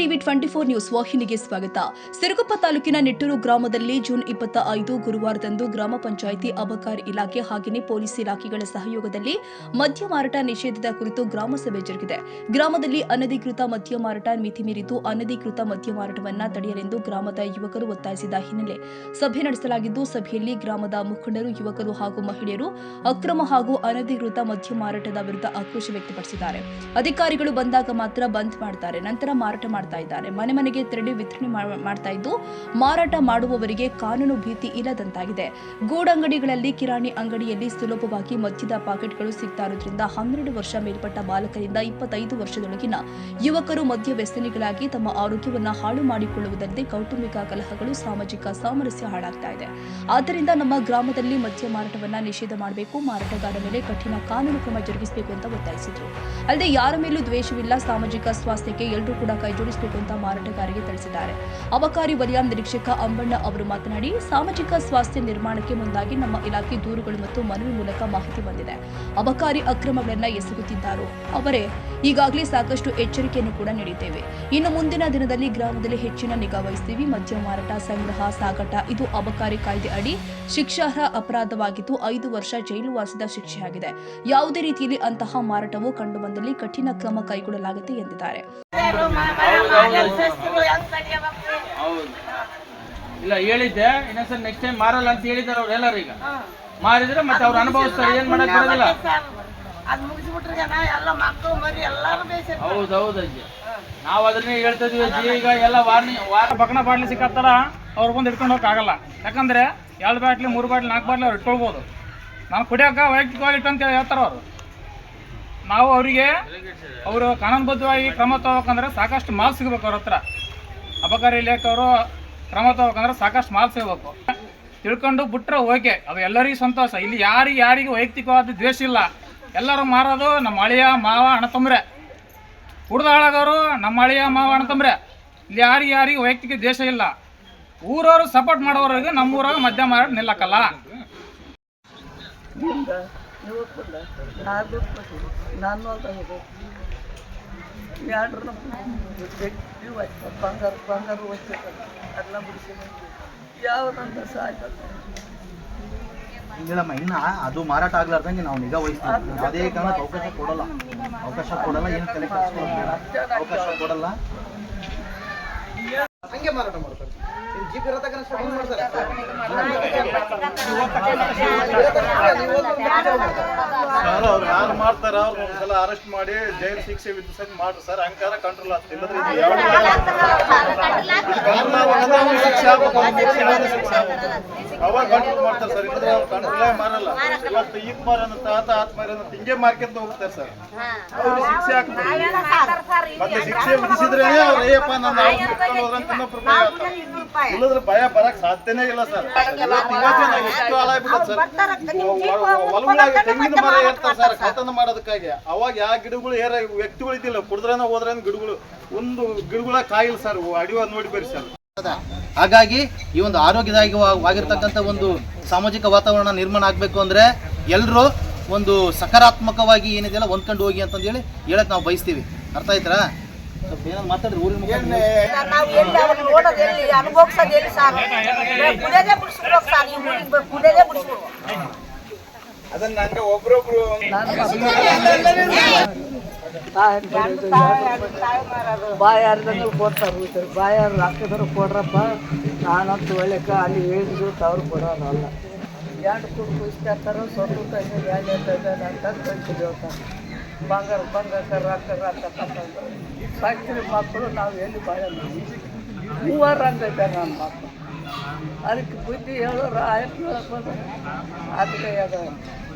TV 24 news ವಾಹಿನಿಗೆ ಸ್ವಾಗತ. ಸಿರುಗುಪ್ಪ ತಾಲೂಕಿನ ನಿಟ್ಟೂರು ಗ್ರಾಮದಲ್ಲಿ ಜೂನ್ 25 ಗುರುವಾರದಂದು ಗ್ರಾಮ ಪಂಚಾಯಿತಿ ಅಬಕಾರಿ ಇಲಾಖೆ ಹಾಗೆಯೇ ಪೊಲೀಸ್ ಇಲಾಖೆಗಳ ಸಹಯೋಗದಲ್ಲಿ ಮದ್ಯ ಮಾರಾಟ ನಿಷೇಧದ ಕುರಿತು ಗ್ರಾಮ ಸಭೆ ಜರುಗಿದೆ. ಗ್ರಾಮದಲ್ಲಿ ಅನಧಿಕೃತ ಮದ್ಯ ಮಾರಾಟ ಮಿತಿ ಮೀರಿದ್ದು ಅನಧಿಕೃತ ಮದ್ಯ ಮಾರಾಟವನ್ನು ತಡೆಯಲೆಂದು ಗ್ರಾಮದ ಯುವಕರು ಒತ್ತಾಯಿಸಿದ ಹಿನ್ನೆಲೆ ಸಭೆ ನಡೆಸಲಾಗಿದ್ದು, ಸಭೆಯಲ್ಲಿ ಗ್ರಾಮದ ಮುಖಂಡರು, ಯುವಕರು ಹಾಗೂ ಮಹಿಳೆಯರು ಅಕ್ರಮ ಹಾಗೂ ಅನಧಿಕೃತ ಮದ್ಯ ಮಾರಾಟದ ವಿರುದ್ಧ ಆಕ್ರೋಶ ವ್ಯಕ್ತಪಡಿಸಿದ್ದಾರೆ. ಅಧಿಕಾರಿಗಳು ಬಂದಾಗ ಮಾತ್ರ ಬಂದ್ ಮಾಡ್ತಾರೆ, ನಂತರ ಮಾರಾಟ ಮಾಡ್ತಾ ಇದ್ದಾರೆ. ಮನೆ ಮನೆಗೆ ತೆರಳಿ ವಿತರಣೆ ಮಾಡ್ತಾ ಇದ್ದು, ಮಾರಾಟ ಮಾಡುವವರಿಗೆ ಕಾನೂನು ಭೀತಿ ಇಲ್ಲದಂತಾಗಿದೆ. ಗೂಡಂಗಡಿಗಳಲ್ಲಿ, ಕಿರಾಣಿ ಅಂಗಡಿಯಲ್ಲಿ ಸುಲಭವಾಗಿ ಮದ್ಯದ ಪಾಕೆಟ್ಗಳು ಸಿಗ್ತಾ ಇರೋದ್ರಿಂದ 12 ವರ್ಷ ಮೇಲ್ಪಟ್ಟ ಬಾಲಕರಿಂದ 25 ವರ್ಷದೊಳಗಿನ ಯುವಕರು ಮದ್ಯ ವ್ಯಸನಿಗಳಾಗಿ ತಮ್ಮ ಆರೋಗ್ಯವನ್ನು ಹಾಳು ಮಾಡಿಕೊಳ್ಳುವುದಲ್ಲದೆ ಕೌಟುಂಬಿಕ ಕಲಹಗಳು, ಸಾಮಾಜಿಕ ಸಾಮರಸ್ಯ ಹಾಳಾಗ್ತಾ ಇದೆ. ಆದ್ದರಿಂದ ನಮ್ಮ ಗ್ರಾಮದಲ್ಲಿ ಮದ್ಯ ಮಾರಾಟವನ್ನ ನಿಷೇಧ ಮಾಡಬೇಕು, ಮಾರಾಟಗಾರರ ಮೇಲೆ ಕಠಿಣ ಕಾನೂನು ಕ್ರಮ ಜರುಗಿಸಬೇಕು ಅಂತ ಒತ್ತಾಯಿಸಿದರು. ಅಲ್ಲದೆ ಯಾರ ಮೇಲೂ ದ್ವೇಷವಿಲ್ಲ, ಸಾಮಾಜಿಕ ಸ್ವಾಸ್ಥ್ಯಕ್ಕೆ ಎಲ್ಲರೂ ಕೂಡ ಕೈಜೋಡಿಸಬೇಕು ಅಂತ ಮಾರಾಟಗಾರರಿಗೆ ತಿಳಿಸಿದ್ದಾರೆ. ಅಬಕಾರಿ ವಲಯ ನಿರೀಕ್ಷಕ ಅಂಬಣ್ಣ ಅವರು ಮಾತನಾಡಿ, ಸಾಮಾಜಿಕ ಸ್ವಾಸ್ಥ್ಯ ನಿರ್ಮಾಣಕ್ಕೆ ಮುಂದಾಗಿ ನಮ್ಮ ಇಲಾಖೆ ದೂರುಗಳು ಮತ್ತು ಮನವಿ ಮೂಲಕ ಮಾಹಿತಿ ಬಂದಿದೆ. ಅಬಕಾರಿ ಅಕ್ರಮಗಳನ್ನು ಎಸಗುತ್ತಿದ್ದಾರೋ ಅವರೇ ಈಗಾಗಲೇ ಸಾಕಷ್ಟು ಎಚ್ಚರಿಕೆಯನ್ನು ಕೂಡ ನೀಡಿದ್ದೇವೆ. ಇನ್ನು ಮುಂದಿನ ದಿನದಲ್ಲಿ ಗ್ರಾಮದಲ್ಲಿ ಹೆಚ್ಚಿನ ನಿಗಾ ವಹಿಸ್ತೀವಿ. ಮದ್ಯ ಮಾರಾಟ, ಸಂಗ್ರಹ, ಸಾಗಾಟ ಇದು ಅಬಕಾರಿ ಕಾಯ್ದೆ ಅಡಿ ಶಿಕ್ಷಾರ್ಹ ಅಪರಾಧವಾಗಿದ್ದು 5 ವರ್ಷ ಜೈಲು ವಾಸದ ಶಿಕ್ಷೆಯಾಗಿದೆ. ಯಾವುದೇ ರೀತಿಯಲ್ಲಿ ಅಂತಹ ಮಾರಾಟವು ಕಂಡುಬಂದಲ್ಲಿ ಕಠಿಣ ಕ್ರಮ ಕೈಗೊಳ್ಳಲಾಗುತ್ತೆ ಎಂದಿದ್ದಾರೆ. ಇಲ್ಲ ಹೇಳಿದ್ದೆ, ಇನ್ನೊಂದ್ಸಲ ನೆಕ್ಸ್ಟ್ ಟೈಮ್ ಮಾರಲ್ಲ ಅಂತ ಹೇಳಿದಾರೆ ಅವ್ರು ಎಲ್ಲರೂ. ಈಗ ಮಾರಿದ್ರೆ ಮತ್ತೆ ಅವ್ರು ಅನುಭವಿಸ್ತಾರೆ, ಏನ್ ಮಾಡಕ್ ಬರೋದಿಲ್ಲ. ಹೌದೌದು ಅಜ್ಜಿ, ನಾವ್ ಅದನ್ನೇ ಹೇಳ್ತಾ ಇದೀವಿ ಅಜ್ಜಿ. ಈಗ ಎಲ್ಲ ಬಕನ ಬಾಟ್ಲಿ ಸಿಕ್ಕತ್ತಾರ, ಅವ್ರು ಬಂದು ಇಟ್ಕೊಂಡು ಹೋಗಕ್ ಆಗಲ್ಲ. ಯಾಕಂದ್ರೆ 2 ಬಾಟ್ಲಿ 3 ಬಾಟ್ಲಿ 4 ಬಾಟ್ಲಿ ಅವ್ರು ಇಟ್ಕೊಳ್ಬೋದು. ನಾನು ಕುಡಿಯೋಕೆ ವೈಯಕ್ತಿಕವಾಗಿ ಇಟ್ಟು ಅಂತ ಹೇಳ್ತಾರ ಅವರು. ನಾವು ಅವರಿಗೆ ಅವರು ಕಾನೂನುಬದ್ಧವಾಗಿ ಕ್ರಮ ತಗೋಬೇಕಂದ್ರೆ ಸಾಕಷ್ಟು ಮಾಲ್ ಸಿಗಬೇಕು. ಅವ್ರ ಹತ್ರ ಅಬಕಾರಿ ಇಲಾಖೆಯವರು ಕ್ರಮ ತಗೋಬೇಕಂದ್ರೆ ಸಾಕಷ್ಟು ಮಾಲ್ ಸಿಗಬೇಕು. ತಿಳ್ಕೊಂಡು ಬಿಟ್ರೆ ಓಕೆ, ಅದು ಎಲ್ಲರಿಗೂ ಸಂತೋಷ. ಇಲ್ಲಿ ಯಾರಿಗೆ ವೈಯಕ್ತಿಕವಾದ ದ್ವೇಷ ಇಲ್ಲ. ಎಲ್ಲರೂ ಮಾರೋದು ನಮ್ಮ ಅಳಿಯ ಮಾವ ಅಣ್ಣ ತಮ್ಮರೆ, ಕುಡ್ದು ಹಾಳಾಗೋರು ನಮ್ಮ ಅಳಿಯ ಮಾವ ಅಣ್ಣ ತಮ್ಮರೆ. ಇಲ್ಲಿ ಯಾರಿಗೆ ವೈಯಕ್ತಿಕ ದ್ವೇಷ ಇಲ್ಲ. ಊರವರು ಸಪೋರ್ಟ್ ಮಾಡೋರಿಗೆ ನಮ್ಮೂರಾಗ ಮದ್ಯ ಮಾರಾಟ ನಿಲ್ಲಕ್ಕಲ್ಲ. ಬಂಗಾರ ಎಲ್ಲ ಬಿಡಿಸಿ ಯಾವ್ದಂತ ಇಲ್ಲಮ್ಮ, ಇನ್ನು ಅದು ಮಾರಾಟ ಆಗ್ಲಾರ್ದಂಗೆ ನಾವು ನಿಗಾ ವಹಿಸ್ತೀವಿ. ಯಾವುದೇ ಕಾರಣಕ್ಕೆ ಅವಕಾಶ ಕೊಡಲ್ಲ, ಏನು ತಲೆ ಕೆಡಿಸ್ಕೊಳ್ಳೋದು, ಅವಕಾಶ ಕೊಡಲ್ಲ. ಹಂಗೆ ಮಾರಾಟ ಮಾಡ್ತಾರೆ. ಜೀಪ್ ಇರೋ ತನಕ ಮಾಡ್ತಾರೆ. ಸರ್ ಅವ್ರು ಯಾರು ಮಾಡ್ತಾರ ಅವ್ರು ಒಂದ್ಸಲ ಅರೆಸ್ಟ್ ಮಾಡಿ ಜೈಲು ಶಿಕ್ಷೆ ವಿಧಿಸಕ್ ಮಾಡ್ರಿ ಸರ್. ಹಂಗಾರ ಕಂಟ್ರೋಲ್ ಆಗ್ತದೆ. ಅವಾಗ ಕಂಟ್ರೋಲ್ ಮಾಡ್ತಾರೆ ಸರ್. ಇಲ್ಲದ್ರೆ ಅವ್ರು ಕಂಟ್ರೋಲೇ ಮಾಡಲ್ಲ. ಇವತ್ತು ಈಗ ಮಾರನಂತ ಆತ್ಮಾರಂತ ಹಿಂಗೆ ಮಾರ್ಕೆಟ್ ಹೋಗ್ತಾರೆ ಸರ್. ಅವ್ರಿಗೆ ಶಿಕ್ಷೆ ಹಾಕ್ತಾರೆ. ಮತ್ತೆ ಶಿಕ್ಷೆ ವಿಧಿಸಿದ್ರೆ ಅವ್ರು ಅಯ್ಯಪ್ಪ ನನ್ನ ಇಲ್ಲದ್ರೆ ಭಯ ಬರಕ್ ಸಾಧ್ಯನೇ ಇಲ್ಲ ಸರ್. ಎಷ್ಟು ಹಾಳಾಗ್ಬಿಡುತ್ತೆ ಸರ್. ಹೊಲಗಳಾಗಿ ತೆಂಗಿನ ಮರ ಏರ್ತಾರೆ ಸರ್ ಕತನ ಮಾಡೋದಕ್ಕಾಗಿ. ಅವಾಗ ಯಾವ ಗಿಡಗಳು ವ್ಯಕ್ತಿಗಳು ಇದ್ದಿಲ್ಲ. ಕುಡಿದ್ರೇನ ಹೋದ್ರೇನ ಗಿಡಗಳು ಒಂದು ಗಿಡಗಳ ಕಾಯಿಲ್ಲ ಸರ್. ಅಡಿವ ನೋಡಿ ಬರಿ ಸರ್. ಹಾಗಾಗಿ ಈ ಒಂದು ಆರೋಗ್ಯದಾಯಕವಾಗಿರ್ತಕ್ಕಂಥ ಒಂದು ಸಾಮಾಜಿಕ ವಾತಾವರಣ ನಿರ್ಮಾಣ ಆಗಬೇಕು ಅಂದ್ರೆ ಎಲ್ಲರೂ ಒಂದು ಸಕಾರಾತ್ಮಕವಾಗಿ ಏನಿದೆಯಲ್ಲ ಹೊಂದ್ಕೊಂಡು ಹೋಗಿ ಅಂತಂದು ಹೇಳಕ್ ನಾವು ಬಯಸ್ತೀವಿ. ಅರ್ಥ ಆಯ್ತಾ? ಸ್ವಲ್ಪ ಏನಾದ್ರು ಮಾತಾಡ್ರಿ. ಊರಿನ ಅದನ್ನ ನಂಗೆ ಒಬ್ರೊಬ್ರು ಬಾಯಾರ್ದಂದ್ರೆ ಕೊಡ್ತಾರೆ. ಬಾಯಾರು ಹಾಕಿದ್ರು ಕೊಡ್ರಪ್ಪ, ನಾನಂತೂ ಒಳ್ಳೆಕ ಅಲ್ಲಿ ಹೇಳಿದ್ರು ಅವ್ರು ಕೊಡೋರಲ್ಲ. 2 ಕುಡ್ಕು ಇಷ್ಟ ಆಗ್ತಾರ, ಸ್ವಲ್ಪ ಅಂತ ಕಳ್ಸಿದ್ವಿ ಹೋಗ್ತಾರೆ. ಬಂಗಾರ ರೊಕ್ಕ ತಗೊಂಡು ಫ್ಯಾಕ್ಟ್ರಿ ಮಕ್ಕಳು ನಾವು ಎಲ್ಲಿ ಬಾಯಲ್ಲ. 3 ರಂಗೈತೆ ನನ್ನ ಮಕ್ಕಳು. ಅದಕ್ಕೆ ಬುದ್ಧಿ ಹೇಳೋರು ಆಯ್ತು ಅದಕ್ಕೆ ಅದ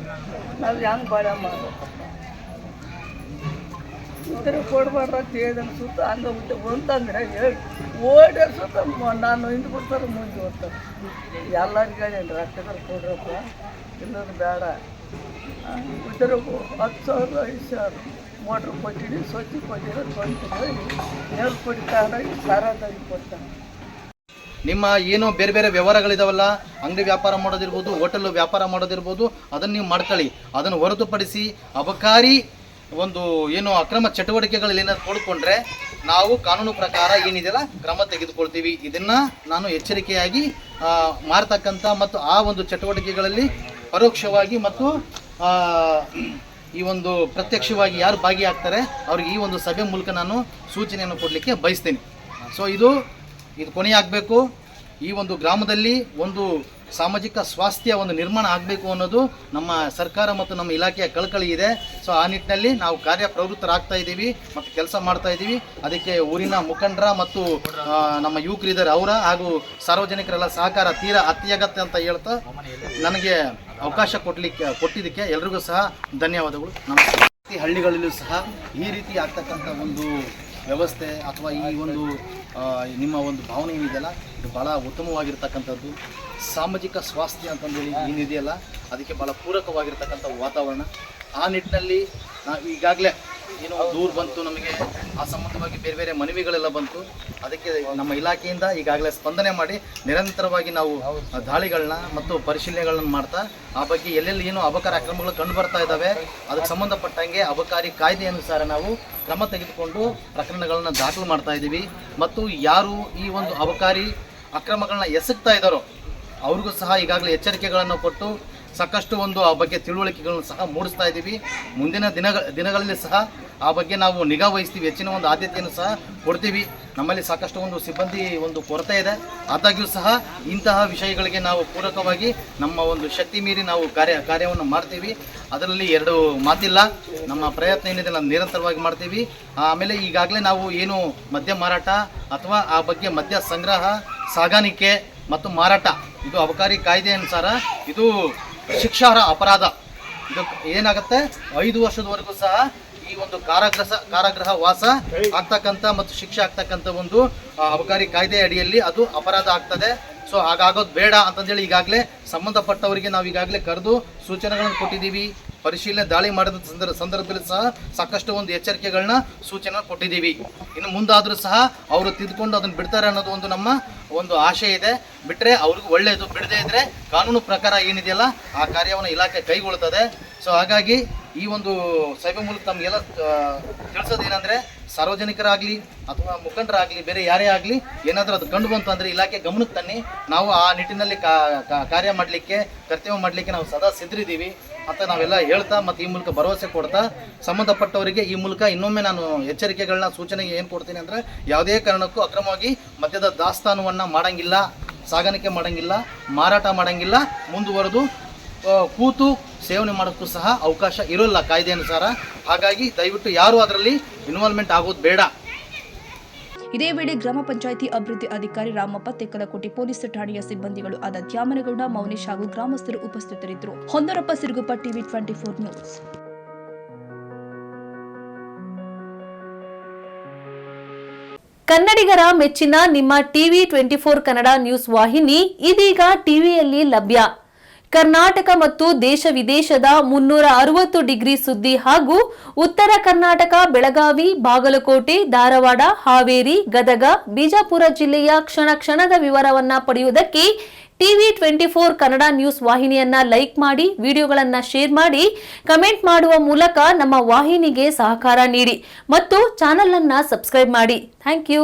ನಾವು ಹೆಂಗೆ ಬಾಳೆ ಮಾಡಬೇಕು. ಇತರ ಕೊಡ್ಬಾರ್ದು ಅಂತ ಹೇಳಿದ್ರೆ ಸುತ್ತ ಹಂಗೆ ಅಂತಂದರೆ ಹೇಳಿ ಓಡ್ಯಾರ ಸುತ್ತ ನಾನು ಹಿಂದೆ ಬಿಡ್ತಾರೆ, ಮುಂದೆ ಹೋಗ್ತಾರೆ. ಎಲ್ಲರಿಗೂ ಹೇಳೇನು ರೊಕ್ಕದಲ್ಲಿ ಕೊಡ್ರಪ್ಪ, ಇನ್ನೊಂದು ಬೇಡ. ಇದ್ರ 10,000 5,000 ಮೋಟ್ರ್ ಕೊಟ್ಟಿನಿ, ಸ್ವಚ್ಛ ಕೊಟ್ಟಿರೋ ಕೊಡ್ತೀನಿ, ನೀರು ಕುಡಿತಾರೆ, ಸಾರಾದಾಗಿ ಕೊಡ್ತಾರೆ. ನಿಮ್ಮ ಏನು ಬೇರೆ ಬೇರೆ ವ್ಯವಹಾರಗಳಿದಾವಲ್ಲ, ಅಂಗಡಿ ವ್ಯಾಪಾರ ಮಾಡೋದಿರ್ಬೋದು, ಹೋಟೆಲ್ ವ್ಯಾಪಾರ ಮಾಡೋದಿರ್ಬೋದು, ಅದನ್ನು ನೀವು ಮಾಡ್ಕೊಳ್ಳಿ. ಅದನ್ನು ಹೊರತುಪಡಿಸಿ ಅಬಕಾರಿ ಒಂದು ಏನು ಅಕ್ರಮ ಚಟುವಟಿಕೆಗಳಲ್ಲಿ ಏನಾದ್ರು ತೋಡ್ಕೊಂಡ್ರೆ ನಾವು ಕಾನೂನು ಪ್ರಕಾರ ಏನಿದೆಯಲ್ಲ ಕ್ರಮ ತೆಗೆದುಕೊಳ್ತೀವಿ. ಇದನ್ನು ನಾನು ಎಚ್ಚರಿಕೆಯಾಗಿ ಮಾಡ್ತಕ್ಕಂಥ ಮತ್ತು ಆ ಒಂದು ಚಟುವಟಿಕೆಗಳಲ್ಲಿ ಪರೋಕ್ಷವಾಗಿ ಮತ್ತು ಈ ಒಂದು ಪ್ರತ್ಯಕ್ಷವಾಗಿ ಯಾರು ಭಾಗಿಯಾಗ್ತಾರೆ ಅವ್ರಿಗೆ ಈ ಒಂದು ಸಭೆ ಮೂಲಕ ನಾನು ಸೂಚನೆಯನ್ನು ಕೊಡಲಿಕ್ಕೆ ಬಯಸ್ತೀನಿ. ಸೊ ಇದು ಕೊನೆಯಾಗಬೇಕು. ಈ ಒಂದು ಗ್ರಾಮದಲ್ಲಿ ಒಂದು ಸಾಮಾಜಿಕ ಸ್ವಾಸ್ಥ್ಯ ಒಂದು ನಿರ್ಮಾಣ ಆಗಬೇಕು ಅನ್ನೋದು ನಮ್ಮ ಸರ್ಕಾರ ಮತ್ತು ನಮ್ಮ ಇಲಾಖೆಯ ಕಳಕಳಿ ಇದೆ. ಸೊ ಆ ನಿಟ್ಟಿನಲ್ಲಿ ನಾವು ಕಾರ್ಯಪ್ರವೃತ್ತರಾಗ್ತಾ ಇದ್ದೀವಿ ಮತ್ತು ಕೆಲಸ ಮಾಡ್ತಾ ಇದ್ದೀವಿ. ಅದಕ್ಕೆ ಊರಿನ ಮುಖಂಡರ ಮತ್ತು ನಮ್ಮ ಯುವಕರಿದ್ದಾರೆ ಅವರ ಹಾಗೂ ಸಾರ್ವಜನಿಕರೆಲ್ಲ ಸಹಕಾರ ತೀರಾ ಅತ್ಯಗತ್ಯ ಅಂತ ಹೇಳ್ತಾ ನನಗೆ ಅವಕಾಶ ಕೊಟ್ಟಿದ್ದಕ್ಕೆ ಎಲ್ರಿಗೂ ಸಹ ಧನ್ಯವಾದಗಳು. ನಮ್ಮ ಹಳ್ಳಿಗಳಲ್ಲೂ ಸಹ ಈ ರೀತಿ ಆಗ್ತಕ್ಕಂಥ ಒಂದು ವ್ಯವಸ್ಥೆ ಅಥವಾ ಈ ಒಂದು ನಿಮ್ಮ ಒಂದು ಭಾವನೆ ಏನಿದೆಯಲ್ಲ ಇದು ಭಾಳ ಉತ್ತಮವಾಗಿರ್ತಕ್ಕಂಥದ್ದು. ಸಾಮಾಜಿಕ ಸ್ವಾಸ್ಥ್ಯ ಅಂತಂದೇಳಿ ಏನಿದೆಯಲ್ಲ ಅದಕ್ಕೆ ಭಾಳ ಪೂರಕವಾಗಿರ್ತಕ್ಕಂಥ ವಾತಾವರಣ. ಆ ನಿಟ್ಟಿನಲ್ಲಿ ನಾವು ಈಗಾಗಲೇ ಏನೋ ದೂರ ಬಂತು, ನಮಗೆ ಆ ಸಂಬಂಧವಾಗಿ ಬೇರೆ ಬೇರೆ ಮನವಿಗಳೆಲ್ಲ ಬಂತು. ಅದಕ್ಕೆ ನಮ್ಮ ಇಲಾಖೆಯಿಂದ ಈಗಾಗಲೇ ಸ್ಪಂದನೆ ಮಾಡಿ ನಿರಂತರವಾಗಿ ನಾವು ದಾಳಿಗಳನ್ನ ಮತ್ತು ಪರಿಶೀಲನೆಗಳನ್ನ ಮಾಡ್ತಾ ಆ ಬಗ್ಗೆ ಎಲ್ಲೆಲ್ಲಿ ಏನು ಅಬಕಾರಿ ಅಕ್ರಮಗಳು ಕಂಡು ಬರ್ತಾ ಇದ್ದಾವೆ ಅದಕ್ಕೆ ಸಂಬಂಧಪಟ್ಟಂಗೆ ಅಬಕಾರಿ ಕಾಯ್ದೆ ಅನುಸಾರ ನಾವು ಕ್ರಮ ತೆಗೆದುಕೊಂಡು ಪ್ರಕರಣಗಳನ್ನ ದಾಖಲು ಮಾಡ್ತಾ ಇದ್ದೀವಿ. ಮತ್ತು ಯಾರು ಈ ಒಂದು ಅಬಕಾರಿ ಅಕ್ರಮಗಳನ್ನ ಎಸಗ್ತಾ ಇದ್ದಾರೋ ಅವ್ರಿಗೂ ಸಹ ಈಗಾಗಲೇ ಎಚ್ಚರಿಕೆಗಳನ್ನು ಕೊಟ್ಟು ಸಾಕಷ್ಟು ಒಂದು ಆ ಬಗ್ಗೆ ತಿಳುವಳಿಕೆಗಳನ್ನು ಸಹ ಮೂಡಿಸ್ತಾ ಇದ್ದೀವಿ. ಮುಂದಿನ ದಿನಗಳಲ್ಲಿ ಸಹ ಆ ಬಗ್ಗೆ ನಾವು ನಿಗಾ ವಹಿಸ್ತೀವಿ, ಹೆಚ್ಚಿನ ಒಂದು ಆದ್ಯತೆಯನ್ನು ಸಹ ಕೊಡ್ತೀವಿ. ನಮ್ಮಲ್ಲಿ ಸಾಕಷ್ಟು ಒಂದು ಸಿಬ್ಬಂದಿ ಒಂದು ಕೊರತೆ ಇದೆ. ಆದಾಗ್ಯೂ ಸಹ ಇಂತಹ ವಿಷಯಗಳಿಗೆ ನಾವು ಪೂರಕವಾಗಿ ನಮ್ಮ ಒಂದು ಶಕ್ತಿ ಮೀರಿ ನಾವು ಕಾರ್ಯವನ್ನು ಮಾಡ್ತೀವಿ. ಅದರಲ್ಲಿ ಎರಡು ಮಾತಿಲ್ಲ. ನಮ್ಮ ಪ್ರಯತ್ನ ಏನಿದೆ ನಾವು ನಿರಂತರವಾಗಿ ಮಾಡ್ತೀವಿ. ಆಮೇಲೆ ಈಗಾಗಲೇ ನಾವು ಏನು ಮದ್ಯ ಮಾರಾಟ ಅಥವಾ ಆ ಬಗ್ಗೆ ಮದ್ಯ ಸಂಗ್ರಹ, ಸಾಗಾಣಿಕೆ ಮತ್ತು ಮಾರಾಟ ಇದು ಅಬಕಾರಿ ಕಾಯ್ದೆ ಅನುಸಾರ ಇದು ಶಿಕ್ಷಾರ್ಹ ಅಪರಾಧ. ಇದು ಏನಾಗುತ್ತೆ 5 ವರ್ಷದವರೆಗೂ ಸಹ ಈ ಒಂದು ಕಾರಾಗೃಹ ವಾಸ ಆಗ್ತಕ್ಕಂಥ ಮತ್ತು ಶಿಕ್ಷೆ ಆಗ್ತಕ್ಕಂಥ ಒಂದು ಅಬಕಾರಿ ಕಾಯ್ದೆ ಅಡಿಯಲ್ಲಿ ಅದು ಅಪರಾಧ ಆಗ್ತದೆ. ಸೊ ಹಾಗಾಗೋದು ಬೇಡ ಅಂತಂದೇಳಿ ಈಗಾಗಲೇ ಸಂಬಂಧಪಟ್ಟವರಿಗೆ ನಾವು ಈಗಾಗಲೇ ಕರೆದು ಸೂಚನೆಗಳನ್ನು ಕೊಟ್ಟಿದ್ದೀವಿ. ಪರಿಶೀಲನೆ ದಾಳಿ ಮಾಡಿದ ಸಂದರ್ಭದಲ್ಲಿ ಸಹ ಸಾಕಷ್ಟು ಒಂದು ಎಚ್ಚರಿಕೆಗಳನ್ನ ಸೂಚನೆ ಕೊಟ್ಟಿದ್ದೀವಿ. ಇನ್ನು ಮುಂದಾದರೂ ಸಹ ಅವರು ತಿದ್ದುಕೊಂಡು ಅದನ್ನು ಬಿಡ್ತಾರೆ ಅನ್ನೋದು ಒಂದು ನಮ್ಮ ಒಂದು ಆಶೆ ಇದೆ. ಬಿಟ್ಟರೆ ಅವ್ರಿಗೂ ಒಳ್ಳೆಯದು, ಬಿಡದೇ ಇದ್ದರೆ ಕಾನೂನು ಪ್ರಕಾರ ಏನಿದೆಯಲ್ಲ ಆ ಕಾರ್ಯವನ್ನು ಇಲಾಖೆ ಕೈಗೊಳ್ಳುತ್ತದೆ. ಸೊ ಹಾಗಾಗಿ ಈ ಒಂದು ಸಭೆ ಮೂಲಕ ತಮಗೆಲ್ಲ ತಿಳಿಸೋದೇನೆಂದರೆ ಸಾರ್ವಜನಿಕರಾಗಲಿ ಅಥವಾ ಮುಖಂಡರಾಗಲಿ ಬೇರೆ ಯಾರೇ ಆಗಲಿ ಏನಾದರೂ ಅದು ಕಂಡು ಬಂತು ಅಂದರೆ ಇಲಾಖೆ ಗಮನಕ್ಕೆ ತನ್ನಿ. ನಾವು ಆ ನಿಟ್ಟಿನಲ್ಲಿ ಕಾರ್ಯ ಮಾಡಲಿಕ್ಕೆ, ಕರ್ತವ್ಯ ಮಾಡಲಿಕ್ಕೆ ನಾವು ಸದಾ ಸಿದ್ಧರಿದ್ದೀವಿ ಅಂತ ನಾವೆಲ್ಲ ಹೇಳ್ತಾ ಮತ್ತು ಈ ಮೂಲಕ ಭರವಸೆ ಕೊಡ್ತಾ ಸಂಬಂಧಪಟ್ಟವರಿಗೆ ಈ ಮೂಲಕ ಇನ್ನೊಮ್ಮೆ ನಾನು ಎಚ್ಚರಿಕೆಗಳನ್ನ ಸೂಚನೆಗೆ ಏನು ಕೊಡ್ತೀನಿ ಅಂದರೆ ಯಾವುದೇ ಕಾರಣಕ್ಕೂ ಅಕ್ರಮವಾಗಿ ಮದ್ಯದ ದಾಸ್ತಾನವನ್ನು ಮಾಡೋಂಗಿಲ್ಲ, ಸಾಗಾಣಿಕೆ ಮಾಡೋಂಗಿಲ್ಲ, ಮಾರಾಟ ಮಾಡೋಂಗಿಲ್ಲ, ಮುಂದುವರೆದು ಕೂತು ಸೇವನೆ ಮಾಡೋಕ್ಕೂ ಸಹ ಅವಕಾಶ ಇರೋಲ್ಲ ಕಾಯ್ದೆ ಅನುಸಾರ. ಹಾಗಾಗಿ ದಯವಿಟ್ಟು ಯಾರು ಅದರಲ್ಲಿ ಇನ್ವಾಲ್ವ್ಮೆಂಟ್ ಆಗೋದು ಬೇಡ. ಇದೇ ವೇಳೆ ಗ್ರಾಮ ಪಂಚಾಯಿತಿ ಅಭಿವೃದ್ಧಿ ಅಧಿಕಾರಿ ರಾಮಪ್ಪ, ತೆಕ್ಕಲಕೋಟೆ ಪೊಲೀಸ್ ಠಾಣೆಯ ಸಿಬ್ಬಂದಿಗಳು ಆದ ದ್ಯಾಮನಗೌಡ, ಮೌನೇಶ್ ಹಾಗೂ ಗ್ರಾಮಸ್ಥರು ಉಪಸ್ಥಿತರಿದ್ದರು. ಹೊಂದರಪ್ಪ, ಸಿರುಗುಪ್ಪ, ಟಿವಿ 24 ನ್ಯೂಸ್. ಕನ್ನಡಿಗರ ಮೆಚ್ಚಿನ ನಿಮ್ಮ ಟಿವಿ 24 ಕನ್ನಡ ನ್ಯೂಸ್ ವಾಹಿನಿ ಇದೀಗ ಟಿವಿಯಲ್ಲಿ ಲಭ್ಯ. ಕರ್ನಾಟಕ ಮತ್ತು ದೇಶ ವಿದೇಶದ 360 ಡಿಗ್ರಿ ಸುದ್ದಿ ಹಾಗೂ ಉತ್ತರ ಕರ್ನಾಟಕ, ಬೆಳಗಾವಿ, ಬಾಗಲಕೋಟೆ, ಧಾರವಾಡ, ಹಾವೇರಿ, ಗದಗ, ಬಿಜಾಪುರ ಜಿಲ್ಲೆಯ ಕ್ಷಣ ಕ್ಷಣದ ವಿವರವನ್ನ ಪಡೆಯುವುದಕ್ಕೆ ಟಿವಿ 24 ಕನ್ನಡ ನ್ಯೂಸ್ ವಾಹಿನಿಯನ್ನ ಲೈಕ್ ಮಾಡಿ, ವಿಡಿಯೋಗಳನ್ನ ಶೇರ್ ಮಾಡಿ, ಕಮೆಂಟ್ ಮಾಡುವ ಮೂಲಕ ನಮ್ಮ ವಾಹಿನಿಗೆ ಸಹಕಾರ ನೀಡಿ ಮತ್ತು ಚಾನೆಲ್ ಅನ್ನ ಸಬ್ಸ್ಕ್ರೈಬ್ ಮಾಡಿ. Thank you.